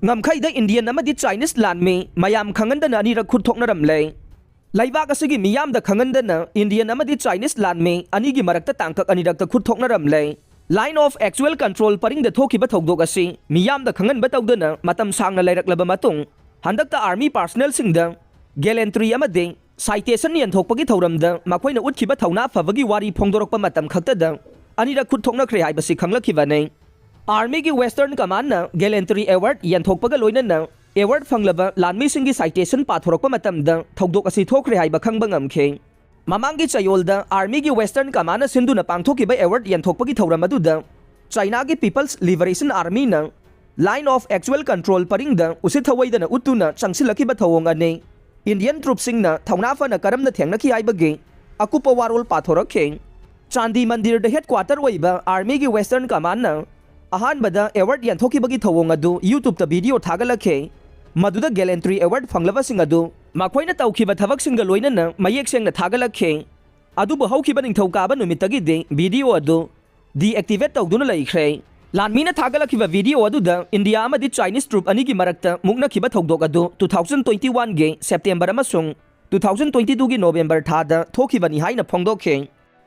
Ngamkheida Indian Amadi Chinese Lanmi, Mayam Khanghandana Anirak Khut Thoknaramle. Laibak asigi miyam da Khanghandana Indian Amadi Chinese Lanmi, Anigi Marakta Tangkak Anirak Khut Thoknaramle. Line of actual control paring the Thoki Batogdog asi, miyam da Khangan Batogdana, Matam Sangna Lairak Labamatung, Handak the army personnel singda, Gallantry Amade, citation and Tokpagi Thoramda, Makwina Utkiba Tona Favagi Wari Pongdorok Matam Kaktada, Anirak Khut Thoknakre Ibasi Kanglakivane. Army की Western Command na Gallantry Award yan thokpaga loina na award fanglaba Lanmi singi citation pathorokpa matamda thokdok asi thokre haiba khangba ngamkhe mamangi chayolda Army की Western Command na sindu na pangthokiba award yan thokpagi thauram aduda China की People's Liberation Army na line of actual control paringda usi thawaida na utuna changsilakiba thawong ane Indian troops sing na thaunafa na karamna thengnaki aibage akupa warol pathorokhe Chandi Mandir the headquarter waiba Army की Western Command na Ahanbada award yan thokibagi thawong adu YouTube ta video thagalakhe maduda Gallantry Award fanglaba sing adu makhoina tawkhiba thabak singa loina na mayek sengna thagalakhe adu ba haukiba ningthokaba numitagi de video adu deactivate tawduna laikhre Lanmi na thagalakhiba video adu da India amadi Chinese troop ani gi marakta mukna khiba thokdok adu 2021 ge September amasung 2022 gi November thada thokibani haina phongdokhe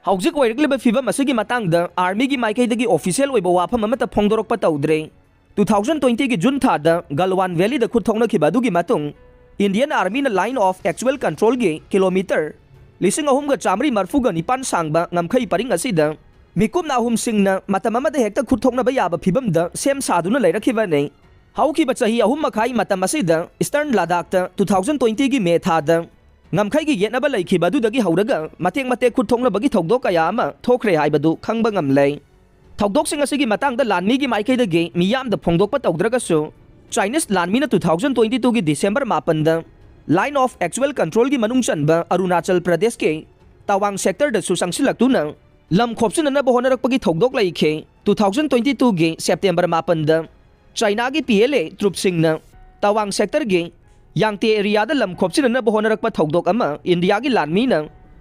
Hauzik Wairikliba Fibam Masigi Matangda, Army gi Maikaidagi official Webawapa Mamata Pongdorok Pataudre. 2020 gi June Thada, Galwan Valley the Khutongna Kibadugi Matung, Indian Army na line of actual control gi kilometer. Lising ahum ga chamri marfuga nipan sangba ngamkhay paring asida. Mikum na ahum sing na matamama de hekta Khutongna bayaba Fibam da sem saduna Lairakivane. Hauki Bachahi ahum makai matamasida, Eastern Ladakh 2020 gi May Thada. Ngamkheigi yetnaba laikhiba dudagi hauraga mateng mate khut thoknabagi thokdok kaya ama thokre haibadu khangba ngamle thokdok sing asigi matangda Lanmi gi maikhaidagi miyam da phongdokpa tawdragasu Chinese Lanmi na 2022 gi December 8 da line of actual control gi manung chanba Arunachal Pradesh ke Tawang sector da su sangsilaktuna lam khopsinana bohonarakpagi thokdok laikhe 2022 gi September 8 da China gi PLA troop sing na Tawang sector gi Yangte area da lam khopsinana bohonarakpa thokdok ama India gi Lanmi na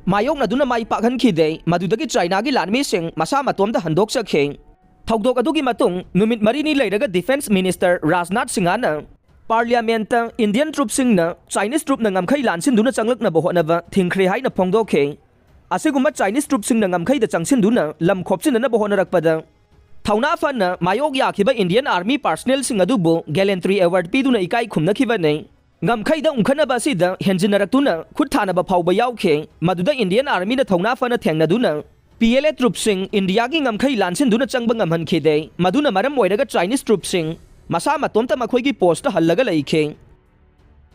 mayok na duna mai pakhan khide madudagi China gi Lanmi sing masa matom da handok sakhe thokdok adugi matung numit marini leiraga Defense Minister Rajnath Singh na Parliament Indian troops sing na Chinese troop na ngamkhai lansin duna changlak na bohonaba thingkhre hai na phongdokhe asiguma Chinese troops sing na ngamkhai da changsin duna lam khopsinana bohonarakpa da Thauna fan na mayok yakhiba Indian Army personnel sing adubu Gallantry Award piduna ikai khumna khibane Ngamkheida ungkhanaba asida henjinarakuna khut thanaba phawba yaukhe maduda Indian Army na thongna fana thengnaduna PLA troops sing India gi ngamkhei lansin duna changba ngamhankhide maduna maram oiraga Chinese troops sing masa matomta makhoi gi post hallaga laikhe